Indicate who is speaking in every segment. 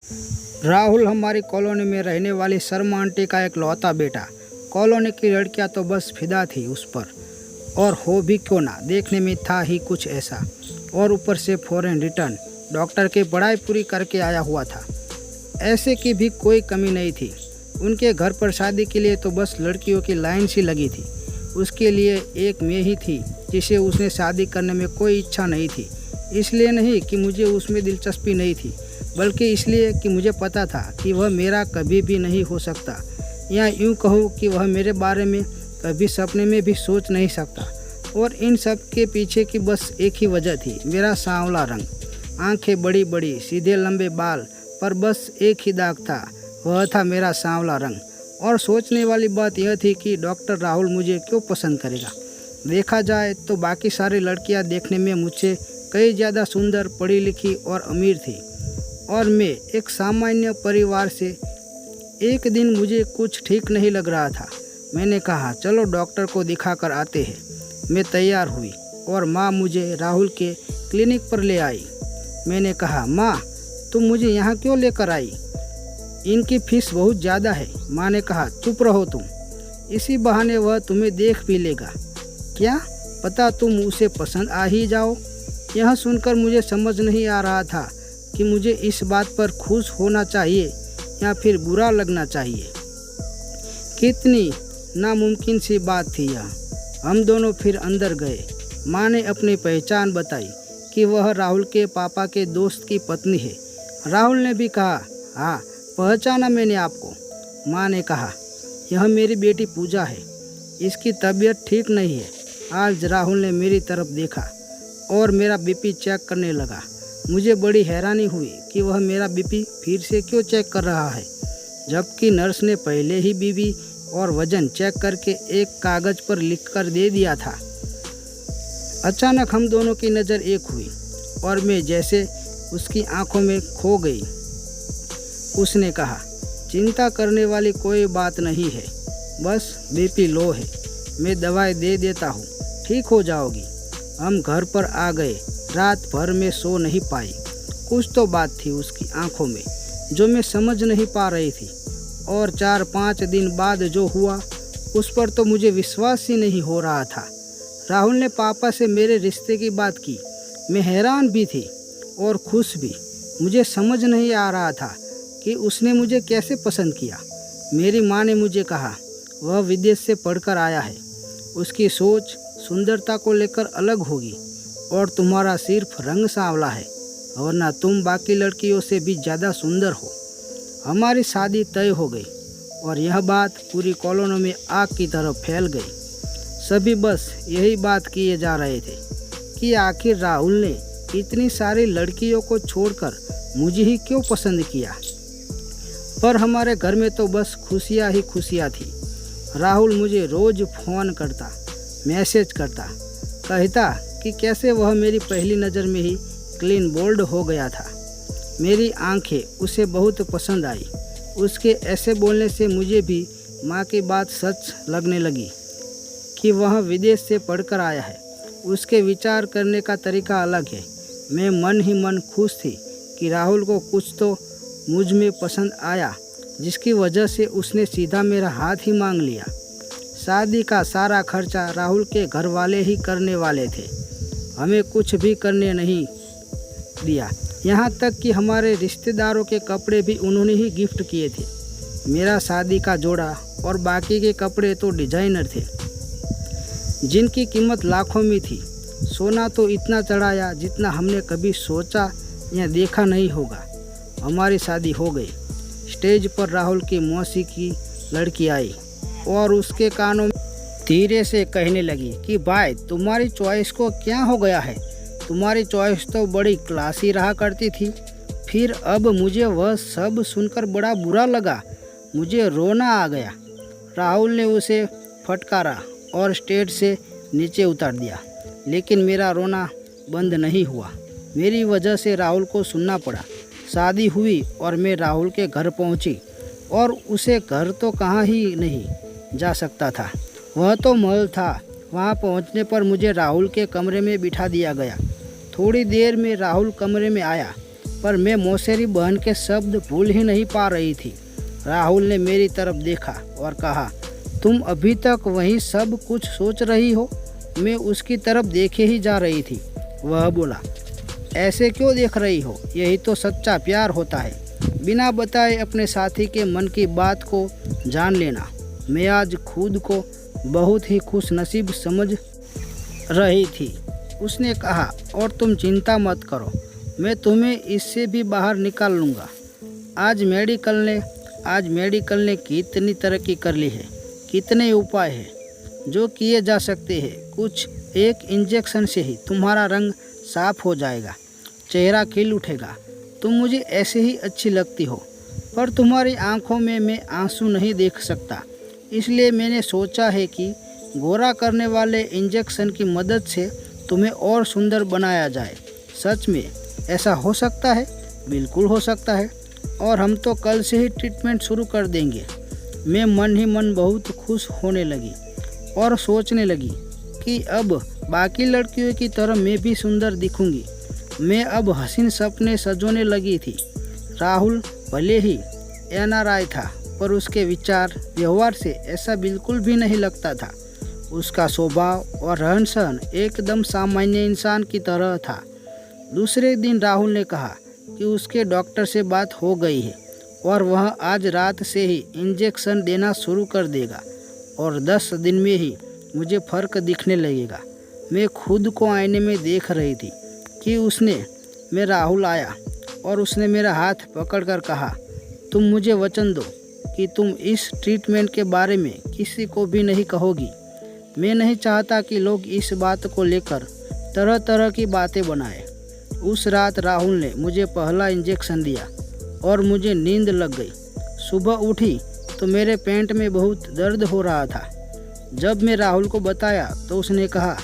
Speaker 1: राहुल हमारी कॉलोनी में रहने वाली शर्मा आंटी का एक लौता बेटा। कॉलोनी की लड़कियां तो बस फिदा थी उस पर, और हो भी क्यों ना, देखने में था ही कुछ ऐसा। और ऊपर से फॉरेन रिटर्न डॉक्टर की पढ़ाई पूरी करके आया हुआ था। ऐसे की भी कोई कमी नहीं थी। उनके घर पर शादी के लिए तो बस लड़कियों की लाइन सी लगी थी। उसके लिए एक मैं ही थी जिसे उसने शादी करने में कोई इच्छा नहीं थी। इसलिए नहीं कि मुझे उसमें दिलचस्पी नहीं थी, बल्कि इसलिए कि मुझे पता था कि वह मेरा कभी भी नहीं हो सकता, या यूँ कहूँ कि वह मेरे बारे में कभी सपने में भी सोच नहीं सकता। और इन सब के पीछे की बस एक ही वजह थी, मेरा सांवला रंग, आंखें बड़ी बड़ी, सीधे लंबे बाल, पर बस एक ही दाग था, वह था मेरा सांवला रंग। और सोचने वाली बात यह थी कि डॉक्टर राहुल मुझे क्यों पसंद करेगा। देखा जाए तो बाकी सारी लड़कियां देखने में मुझसे कई ज़्यादा सुंदर, पढ़ी लिखी और अमीर थी, और मैं एक सामान्य परिवार से। एक दिन मुझे कुछ ठीक नहीं लग रहा था। मैंने कहा चलो डॉक्टर को दिखा कर आते हैं। मैं तैयार हुई और माँ मुझे राहुल के क्लिनिक पर ले आई। मैंने कहा माँ, तुम मुझे यहाँ क्यों लेकर आई? इनकी फीस बहुत ज़्यादा है। माँ ने कहा चुप रहो तुम, इसी बहाने वह तुम्हें देख भी लेगा। क्या पता तुम उसे पसंद आ ही जाओ। यह सुनकर मुझे समझ नहीं आ रहा था कि मुझे इस बात पर खुश होना चाहिए या फिर बुरा लगना चाहिए। कितनी नामुमकिन सी बात थी यह। हम दोनों फिर अंदर गए। माँ ने अपनी पहचान बताई कि वह राहुल के पापा के दोस्त की पत्नी है। राहुल ने भी कहा हाँ, पहचाना मैंने आपको। माँ ने कहा यह मेरी बेटी पूजा है, इसकी तबीयत ठीक नहीं है। आज राहुल ने मेरी तरफ देखा और मेरा बीपी चेक करने लगा। मुझे बड़ी हैरानी हुई कि वह मेरा बीपी फिर से क्यों चेक कर रहा है, जबकि नर्स ने पहले ही बीपी और वजन चेक करके एक कागज़ पर लिखकर दे दिया था। अचानक हम दोनों की नज़र एक हुई और मैं जैसे उसकी आंखों में खो गई। उसने कहा चिंता करने वाली कोई बात नहीं है, बस बीपी लो है, मैं दवाई दे देता हूँ, ठीक हो जाओगी। हम घर पर आ गए। रात भर में सो नहीं पाई। कुछ तो बात थी उसकी आंखों में जो मैं समझ नहीं पा रही थी, और 4-5 दिन बाद जो हुआ उस पर तो मुझे विश्वास ही नहीं हो रहा था। राहुल ने पापा से मेरे रिश्ते की बात की। मैं हैरान भी थी और खुश भी। मुझे समझ नहीं आ रहा था कि उसने मुझे कैसे पसंद किया। मेरी माँ ने मुझे कहा वह विदेश से पढ़कर आया है, उसकी सोच सुंदरता को लेकर अलग होगी, और तुम्हारा सिर्फ रंग सांवला है, वरना तुम बाकी लड़कियों से भी ज़्यादा सुंदर हो। हमारी शादी तय हो गई और यह बात पूरी कॉलोनी में आग की तरह फैल गई। सभी बस यही बात किए जा रहे थे कि आखिर राहुल ने इतनी सारी लड़कियों को छोड़कर मुझे ही क्यों पसंद किया। पर हमारे घर में तो बस खुशियाँ ही खुशियाँ थी। राहुल मुझे रोज़ फ़ोन करता, मैसेज करता, कहता कि कैसे वह मेरी पहली नज़र में ही क्लीन बोल्ड हो गया था। मेरी आंखें उसे बहुत पसंद आई। उसके ऐसे बोलने से मुझे भी माँ की बात सच लगने लगी कि वह विदेश से पढ़कर आया है। उसके विचार करने का तरीका अलग है। मैं मन ही मन खुश थी कि राहुल को कुछ तो मुझ में पसंद आया, जिसकी वजह से उसने सीधा मेरा हाथ ही मांग लिया। शादी का सारा खर्चा राहुल के घर वाले ही करने वाले थे, हमें कुछ भी करने नहीं दिया। यहाँ तक कि हमारे रिश्तेदारों के कपड़े भी उन्होंने ही गिफ्ट किए थे। मेरा शादी का जोड़ा और बाकी के कपड़े तो डिजाइनर थे, जिनकी कीमत लाखों में थी। सोना तो इतना चढ़ाया जितना हमने कभी सोचा या देखा नहीं होगा। हमारी शादी हो गई। स्टेज पर राहुल की मौसी की लड़की आई और उसके कानों में धीरे से कहने लगी कि भाई, तुम्हारी चॉइस को क्या हो गया है? तुम्हारी चॉइस तो बड़ी क्लासी रहा करती थी, फिर अब मुझे वह सब सुनकर बड़ा बुरा लगा। मुझे रोना आ गया। राहुल ने उसे फटकारा और स्टेज से नीचे उतार दिया, लेकिन मेरा रोना बंद नहीं हुआ। मेरी वजह से राहुल को सुनना पड़ा। शादी हुई और मैं राहुल के घर पहुंची, और उसे घर तो कहाँ ही नहीं जा सकता था, वह तो महल था। वहाँ पहुँचने पर मुझे राहुल के कमरे में बिठा दिया गया। थोड़ी देर में राहुल कमरे में आया। पर मैं मौसेरी बहन के शब्द भूल ही नहीं पा रही थी। राहुल ने मेरी तरफ देखा और कहा, तुम अभी तक वही सब कुछ सोच रही हो? मैं उसकी तरफ देखे ही जा रही थी। वह बोला, ऐसे क्यों देख रही हो? यही तो सच्चा प्यार होता है, बिना बताए अपने साथी के मन की बात को जान लेना। मैं आज खुद को बहुत ही खुश नसीब समझ रही थी। उसने कहा, और तुम चिंता मत करो, मैं तुम्हें इससे भी बाहर निकाल लूँगा। आज मेडिकल ने कितनी तरक्की कर ली है, कितने उपाय हैं जो किए जा सकते हैं। कुछ एक इंजेक्शन से ही तुम्हारा रंग साफ हो जाएगा, चेहरा खिल उठेगा। तुम मुझे ऐसे ही अच्छी लगती हो, पर तुम्हारी आंखों में मैं आंसू नहीं देख सकता। इसलिए मैंने सोचा है कि गोरा करने वाले इंजेक्शन की मदद से तुम्हें और सुंदर बनाया जाए। सच में ऐसा हो सकता है? बिल्कुल हो सकता है, और हम तो कल से ही ट्रीटमेंट शुरू कर देंगे। मैं मन ही मन बहुत खुश होने लगी और सोचने लगी कि अब बाकी लड़कियों की तरह मैं भी सुंदर दिखूंगी। मैं अब हसीन सपने सजोने लगी थी। राहुल भले ही NRI था, पर उसके विचार व्यवहार से ऐसा बिल्कुल भी नहीं लगता था। उसका स्वभाव और रहन सहन एकदम सामान्य इंसान की तरह था। दूसरे दिन राहुल ने कहा कि उसके डॉक्टर से बात हो गई है और वह आज रात से ही इंजेक्शन देना शुरू कर देगा और 10 दिन में ही मुझे फ़र्क दिखने लगेगा। मैं खुद को आईने में देख रही थी कि राहुल आया और उसने मेरा हाथ पकड़कर कहा, तुम मुझे वचन दो कि तुम इस ट्रीटमेंट के बारे में किसी को भी नहीं कहोगी। मैं नहीं चाहता कि लोग इस बात को लेकर तरह तरह की बातें बनाएं। उस रात राहुल ने मुझे पहला इंजेक्शन दिया और मुझे नींद लग गई। सुबह उठी तो मेरे पेट में बहुत दर्द हो रहा था। जब मैं राहुल को बताया तो उसने कहा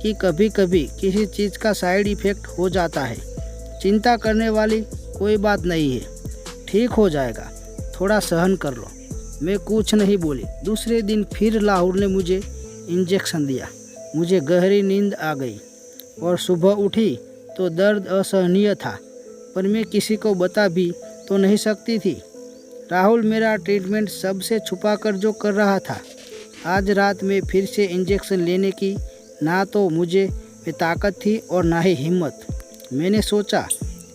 Speaker 1: कि कभी कभी किसी चीज़ का साइड इफ़ेक्ट हो जाता है, चिंता करने वाली कोई बात नहीं है, ठीक हो जाएगा, थोड़ा सहन कर लो। मैं कुछ नहीं बोली। दूसरे दिन फिर राहुल ने मुझे इंजेक्शन दिया। मुझे गहरी नींद आ गई और सुबह उठी तो दर्द असहनीय था, पर मैं किसी को बता भी तो नहीं सकती थी। राहुल मेरा ट्रीटमेंट सबसे छुपाकर जो कर रहा था। आज रात में फिर से इंजेक्शन लेने की ना तो मुझे में ताकत थी और ना ही हिम्मत। मैंने सोचा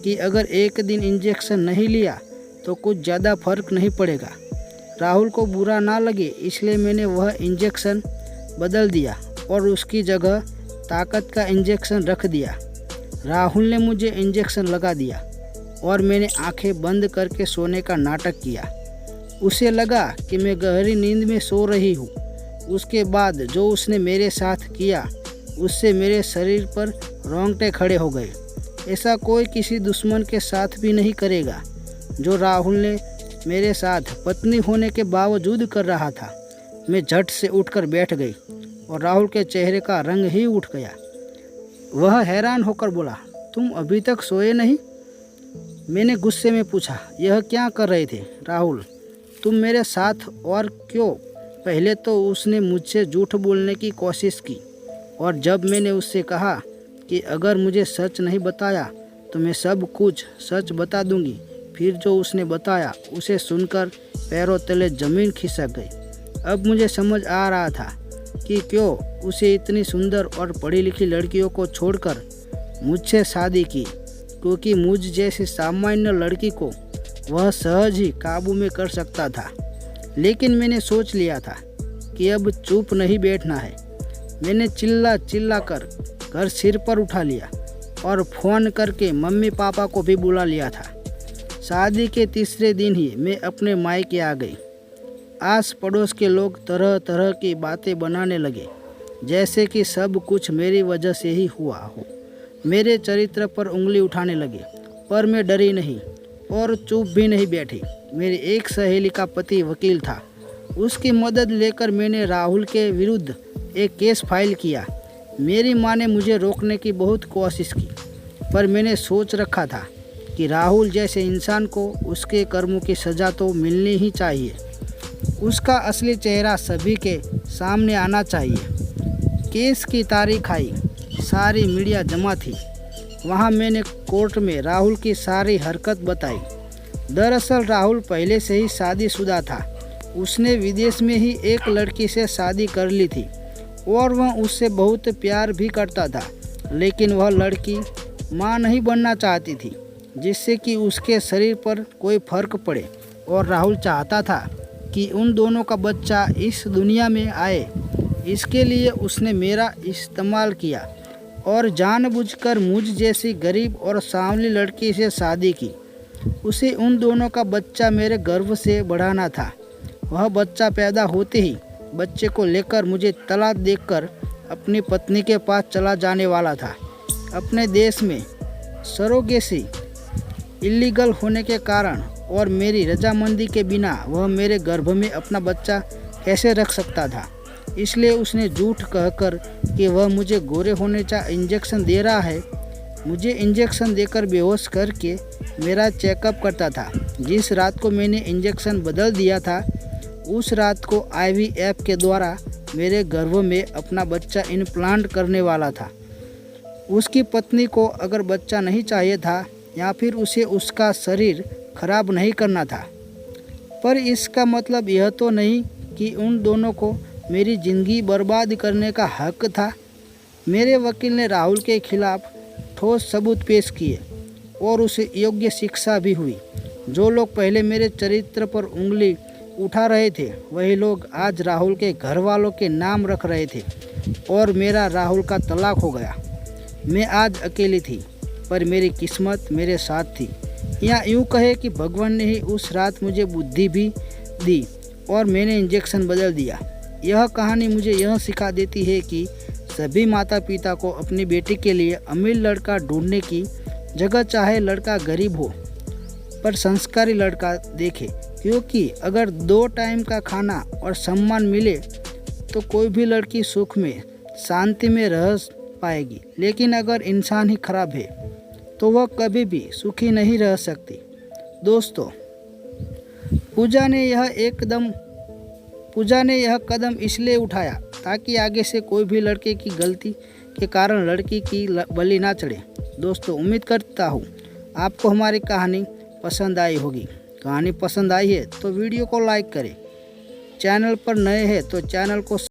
Speaker 1: कि अगर एक दिन इंजेक्शन नहीं लिया तो कुछ ज़्यादा फर्क नहीं पड़ेगा। राहुल को बुरा ना लगे इसलिए मैंने वह इंजेक्शन बदल दिया और उसकी जगह ताकत का इंजेक्शन रख दिया। राहुल ने मुझे इंजेक्शन लगा दिया और मैंने आंखें बंद करके सोने का नाटक किया। उसे लगा कि मैं गहरी नींद में सो रही हूँ। उसके बाद जो उसने मेरे साथ किया उससे मेरे शरीर पर रोंगटे खड़े हो गए। ऐसा कोई किसी दुश्मन के साथ भी नहीं करेगा जो राहुल ने मेरे साथ पत्नी होने के बावजूद कर रहा था। मैं झट से उठकर बैठ गई और राहुल के चेहरे का रंग ही उठ गया। वह हैरान होकर बोला, तुम अभी तक सोए नहीं? मैंने गुस्से में पूछा, यह क्या कर रहे थे राहुल? तुम मेरे साथ और क्यों? पहले तो उसने मुझसे झूठ बोलने की कोशिश की और जब मैंने उससे कहा कि अगर मुझे सच नहीं बताया तो मैं सब कुछ सच बता दूंगी, फिर जो उसने बताया उसे सुनकर पैरों तले ज़मीन खिसक गई। अब मुझे समझ आ रहा था कि क्यों उसे इतनी सुंदर और पढ़ी लिखी लड़कियों को छोड़कर मुझसे शादी की, क्योंकि मुझ जैसी सामान्य लड़की को वह सहज ही काबू में कर सकता था। लेकिन मैंने सोच लिया था कि अब चुप नहीं बैठना है। मैंने चिल्ला कर घर सिर पर उठा लिया और फ़ोन करके मम्मी पापा को भी बुला लिया था। शादी के तीसरे दिन ही मैं अपने मायके आ गई। आस पड़ोस के लोग तरह तरह की बातें बनाने लगे, जैसे कि सब कुछ मेरी वजह से ही हुआ हो। मेरे चरित्र पर उंगली उठाने लगे, पर मैं डरी नहीं और चुप भी नहीं बैठी। मेरी एक सहेली का पति वकील था। उसकी मदद लेकर मैंने राहुल के विरुद्ध एक केस फाइल किया। मेरी माँ ने मुझे रोकने की बहुत कोशिश की, पर मैंने सोच रखा था कि राहुल जैसे इंसान को उसके कर्मों की सज़ा तो मिलनी ही चाहिए। उसका असली चेहरा सभी के सामने आना चाहिए। केस की तारीख आई, सारी मीडिया जमा थी। वहाँ मैंने कोर्ट में राहुल की सारी हरकत बताई। दरअसल राहुल पहले से ही शादीशुदा था। उसने विदेश में ही एक लड़की से शादी कर ली थी और वह उससे बहुत प्यार भी करता था, लेकिन वह लड़की माँ नहीं बनना चाहती थी, जिससे कि उसके शरीर पर कोई फर्क पड़े। और राहुल चाहता था कि उन दोनों का बच्चा इस दुनिया में आए। इसके लिए उसने मेरा इस्तेमाल किया और जानबूझकर मुझ जैसी गरीब और सांवली लड़की से शादी की। उसे उन दोनों का बच्चा मेरे गर्भ से बढ़ाना था। वह बच्चा पैदा होते ही बच्चे को लेकर मुझे तलाक देकर अपनी पत्नी के पास चला जाने वाला था। अपने देश में सरोगेसी इलीगल होने के कारण और मेरी रजामंदी के बिना वह मेरे गर्भ में अपना बच्चा कैसे रख सकता था। इसलिए उसने झूठ कहकर कि वह मुझे गोरे होने का इंजेक्शन दे रहा है, मुझे इंजेक्शन देकर बेहोश करके मेरा चेकअप करता था। जिस रात को मैंने इंजेक्शन बदल दिया था, उस रात को IVF के द्वारा मेरे गर्भ में अपना बच्चा इम्प्लांट करने वाला था। उसकी पत्नी को अगर बच्चा नहीं चाहिए था या फिर उसे उसका शरीर खराब नहीं करना था, पर इसका मतलब यह तो नहीं कि उन दोनों को मेरी ज़िंदगी बर्बाद करने का हक था। मेरे वकील ने राहुल के खिलाफ ठोस सबूत पेश किए और उसे योग्य शिक्षा भी हुई। जो लोग पहले मेरे चरित्र पर उंगली उठा रहे थे, वही लोग आज राहुल के घर वालों के नाम रख रहे थे और मेरा राहुल का तलाक हो गया। मैं आज अकेली थी, पर मेरी किस्मत मेरे साथ थी। या यूँ कहे कि भगवान ने ही उस रात मुझे बुद्धि भी दी और मैंने इंजेक्शन बदल दिया। यह कहानी मुझे यह सिखा देती है कि सभी माता पिता को अपनी बेटी के लिए अमीर लड़का ढूंढने की जगह चाहे लड़का गरीब हो, पर संस्कारी लड़का देखे, क्योंकि अगर 2 टाइम का खाना और सम्मान मिले तो कोई भी लड़की सुख में शांति में रह पाएगी। लेकिन अगर इंसान ही खराब है तो वह कभी भी सुखी नहीं रह सकती। दोस्तों, पूजा ने यह कदम इसलिए उठाया ताकि आगे से कोई भी लड़के की गलती के कारण लड़की की बलि ना चढ़े। दोस्तों, उम्मीद करता हूँ आपको हमारी कहानी पसंद आई होगी। कहानी पसंद आई है तो वीडियो को लाइक करें। चैनल पर नए हैं तो चैनल को